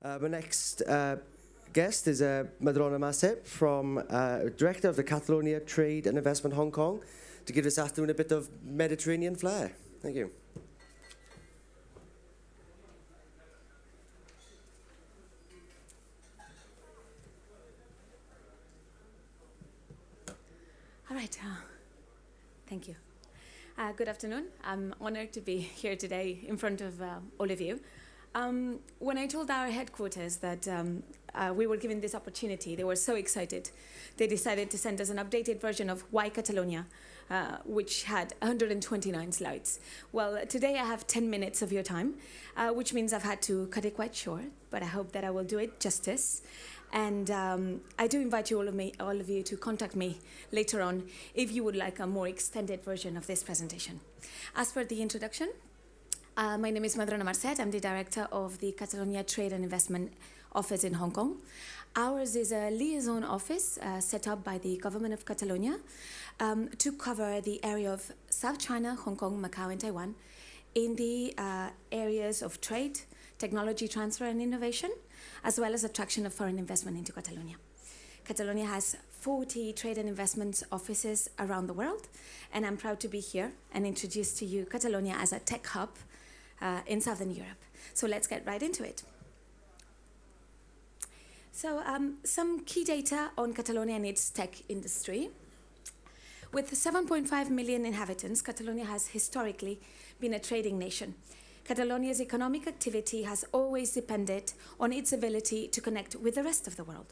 My next guest is Madrona Masip, Director of the Catalonia Trade and Investment Hong Kong, to give this afternoon a bit of Mediterranean flair. Thank you. All right. Thank you. Good afternoon. I'm honored to be here today in front of all of you. When I told our headquarters that we were given this opportunity, they were so excited. They decided to send us an updated version of Why Catalonia, which had 129 slides. Well, today I have 10 minutes of your time, which means I've had to cut it quite short, but I hope that I will do it justice. And I do invite you, all of you, to contact me later on if you would like a more extended version of this presentation. As per the introduction, my name is Madrona Marcet. I'm the director of the Catalonia Trade and Investment Office in Hong Kong. Ours is a liaison office set up by the government of Catalonia to cover the area of South China, Hong Kong, Macau, and Taiwan in the areas of trade, technology transfer and innovation, as well as attraction of foreign investment into Catalonia. Catalonia has 40 trade and investment offices around the world, and I'm proud to be here and introduce to you Catalonia as a tech hub in Southern Europe. So let's get right into it. So some key data on Catalonia and its tech industry. With 7.5 million inhabitants, Catalonia has historically been a trading nation. Catalonia's economic activity has always depended on its ability to connect with the rest of the world.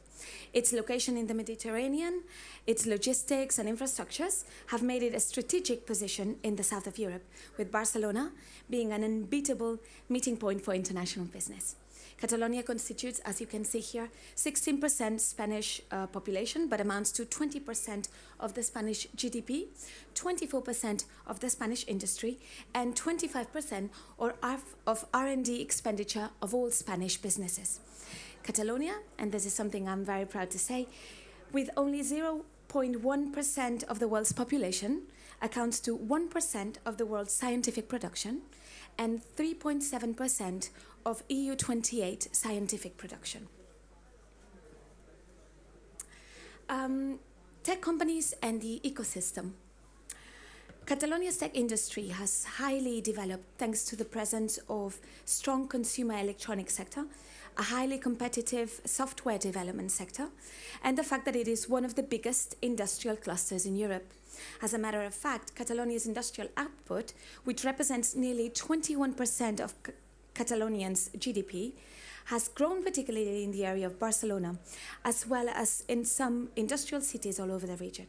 Its location in the Mediterranean, its logistics and infrastructures have made it a strategic position in the south of Europe, with Barcelona being an unbeatable meeting point for international business. Catalonia constitutes, as you can see here, 16% Spanish population, but amounts to 20% of the Spanish GDP, 24% of the Spanish industry, and 25% of R&D expenditure of all Spanish businesses. Catalonia, and this is something I'm very proud to say, with only 0.1% of the world's population, accounts to 1% of the world's scientific production and 3.7% of EU28 scientific production. Tech companies and the ecosystem. Catalonia's tech industry has highly developed thanks to the presence of strong consumer electronics sector, a highly competitive software development sector, and the fact that it is one of the biggest industrial clusters in Europe. As a matter of fact, Catalonia's industrial output, which represents nearly 21% of Catalonians' GDP, has grown particularly in the area of Barcelona, as well as in some industrial cities all over the region.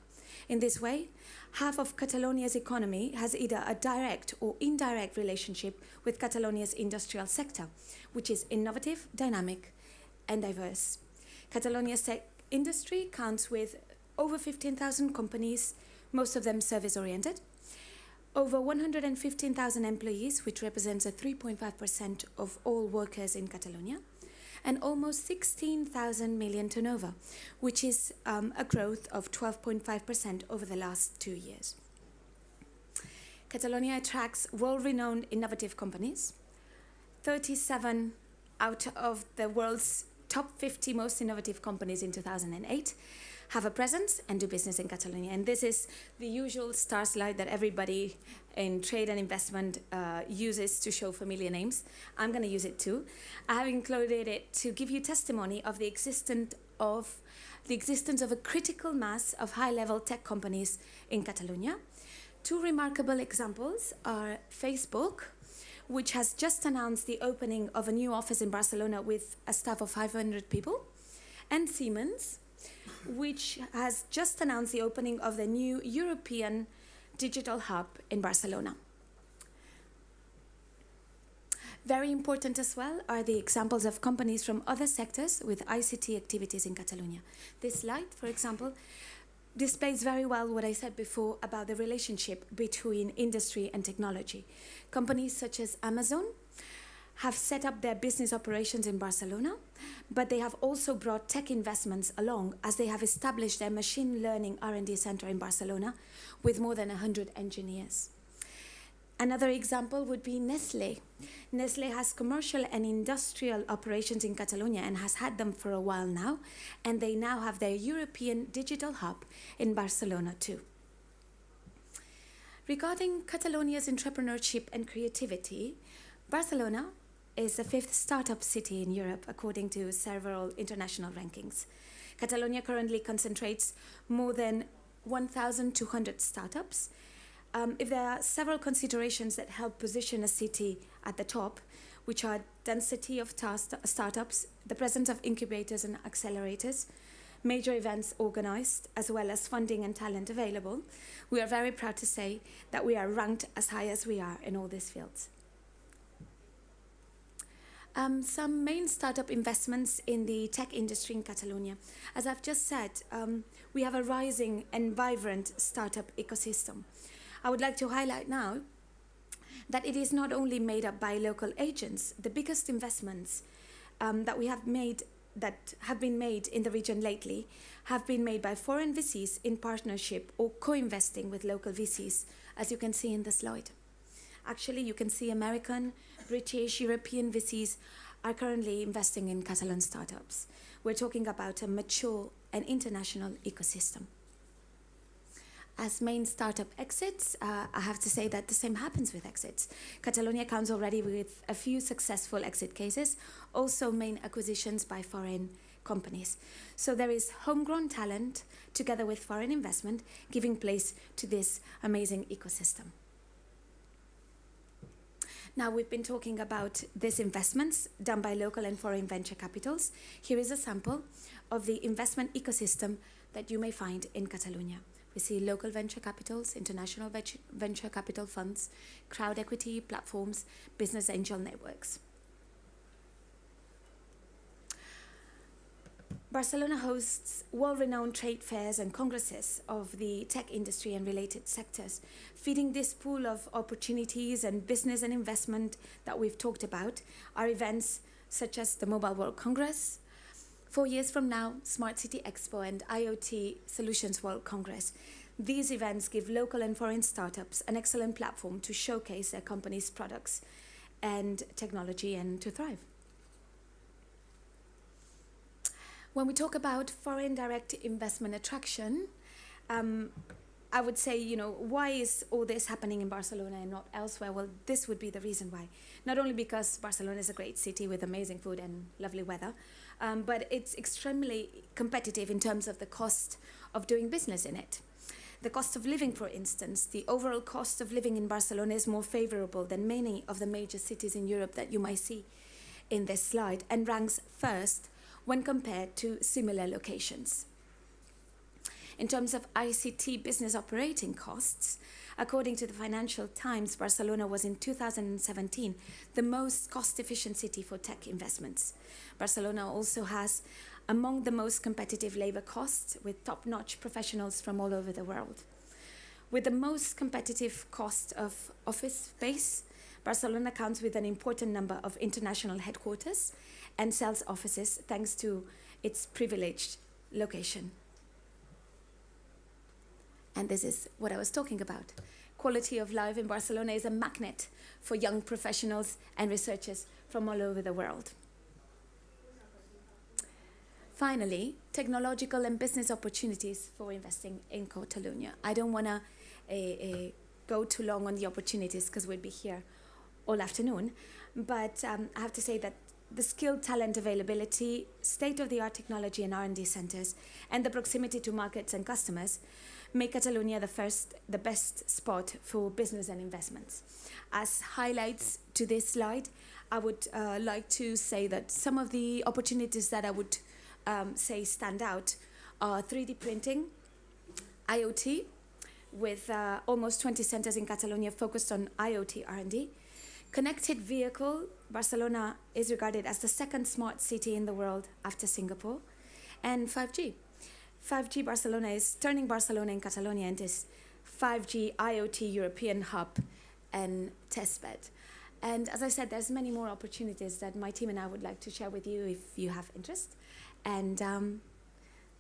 In this way, half of Catalonia's economy has either a direct or indirect relationship with Catalonia's industrial sector, which is innovative, dynamic, and diverse. Catalonia's tech industry counts with over 15,000 companies, most of them service-oriented, over 115,000 employees, which represents a 3.5% of all workers in Catalonia, and almost 16,000 million turnover, which is a growth of 12.5% over the last 2 years. Catalonia attracts world-renowned innovative companies. 37 out of the world's top 50 most innovative companies in 2008 have a presence and do business in Catalonia. And this is the usual star slide that everybody in trade and investment uses to show familiar names. I'm going to use it too. I have included it to give you testimony of the existence of a critical mass of high-level tech companies in Catalonia. Two remarkable examples are Facebook, which has just announced the opening of a new office in Barcelona with a staff of 500 people, and Siemens, which has just announced the opening of the new European digital hub in Barcelona. Very important as well are the examples of companies from other sectors with ICT activities in Catalonia. This slide, for example, displays very well what I said before about the relationship between industry and technology. Companies such as Amazon have set up their business operations in Barcelona, but they have also brought tech investments along as they have established their machine learning R&D center in Barcelona with more than 100 engineers. Another example would be Nestlé. Nestlé has commercial and industrial operations in Catalonia and has had them for a while now, and they now have their European digital hub in Barcelona too. Regarding Catalonia's entrepreneurship and creativity, Barcelona is the 5th startup city in Europe according to several international rankings. Catalonia currently concentrates more than 1,200 startups. If there are several considerations that help position a city at the top, which are density of startups, the presence of incubators and accelerators, major events organized, as well as funding and talent available, we are very proud to say that we are ranked as high as we are in all these fields. Some main startup investments in the tech industry in Catalonia. As I've just said, we have a rising and vibrant startup ecosystem. I would like to highlight now that it is not only made up by local agents. The biggest investments that have been made in the region lately have been made by foreign VCs in partnership or co-investing with local VCs, as you can see in the slide. Actually, you can see American, British, European VCs are currently investing in Catalan startups. We're talking about a mature and international ecosystem. As main startup exits, I have to say that the same happens with exits. Catalonia counts already with a few successful exit cases, also main acquisitions by foreign companies. So there is homegrown talent together with foreign investment giving place to this amazing ecosystem. Now we've been talking about these investments done by local and foreign venture capitals. Here is a sample of the investment ecosystem that you may find in Catalonia. We see local venture capitals, international venture capital funds, crowd equity platforms, business angel networks. Barcelona hosts well-renowned trade fairs and congresses of the tech industry and related sectors. Feeding this pool of opportunities and business and investment that we've talked about are events such as the Mobile World Congress, 4 years from now, Smart City Expo and IoT Solutions World Congress. These events give local and foreign startups an excellent platform to showcase their company's products and technology and to thrive. When we talk about foreign direct investment attraction, I would say, why is all this happening in Barcelona and not elsewhere? Well, this would be the reason why. Not only because Barcelona is a great city with amazing food and lovely weather, but it's extremely competitive in terms of the cost of doing business in it. The cost of living, for instance, the overall cost of living in Barcelona is more favorable than many of the major cities in Europe that you might see in this slide, and ranks first when compared to similar locations. In terms of ICT business operating costs, according to the Financial Times, Barcelona was in 2017 the most cost-efficient city for tech investments. Barcelona also has among the most competitive labor costs with top-notch professionals from all over the world. With the most competitive cost of office space, Barcelona counts with an important number of international headquarters and sales offices thanks to its privileged location. And this is what I was talking about. Quality of life in Barcelona is a magnet for young professionals and researchers from all over the world. Finally, technological and business opportunities for investing in Catalonia. I don't want to go too long on the opportunities because we'll be here all afternoon, but I have to say that the skilled talent availability, state-of-the-art technology and R&D centers, and the proximity to markets and customers make Catalonia the best spot for business and investments. As highlights to this slide, I would like to say that some of the opportunities that I would say stand out are 3D printing, IoT, with almost 20 centers in Catalonia focused on IoT R&D. Connected vehicle, Barcelona is regarded as the second smart city in the world after Singapore. And 5G. 5G Barcelona is turning Barcelona and Catalonia into 5G IoT European hub and testbed. And as I said, there's many more opportunities that my team and I would like to share with you if you have interest. And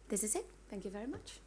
this is it. Thank you very much.